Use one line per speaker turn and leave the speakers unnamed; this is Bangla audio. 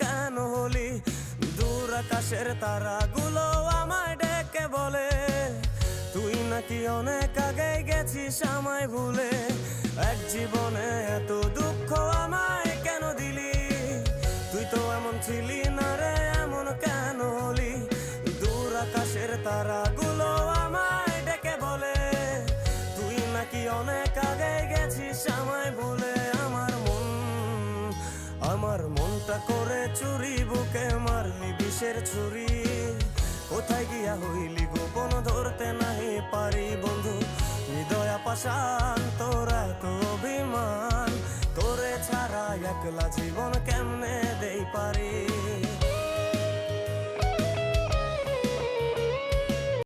কেন হলি? দূর আকাশের তারাগুলো আমায় ডেকে বলে তুই নাকি অনেক আগে গেছিস আমায় ভুলে। এক জীবনে এত দুঃখ আমায় কেন দিলি? তুই তো এমন ছিলি না রে, এমন কেন হলি? দূর আকাশের তারাগুলো আমায় ডেকে বলে তুই নাকি অনেক আগে গেছিস আমায় ভুলে। আমার মনটা করে চুরি, বুকে মারলি বিষের ছুরি। কোথায় গিয়া হইলি গোপন ধরতে নাহি পারি বন্ধু। হৃদয় পাষাণ তোর এত অভিমান, তোরে ছাড়া একলা জীবন কেমনে দেই পারি?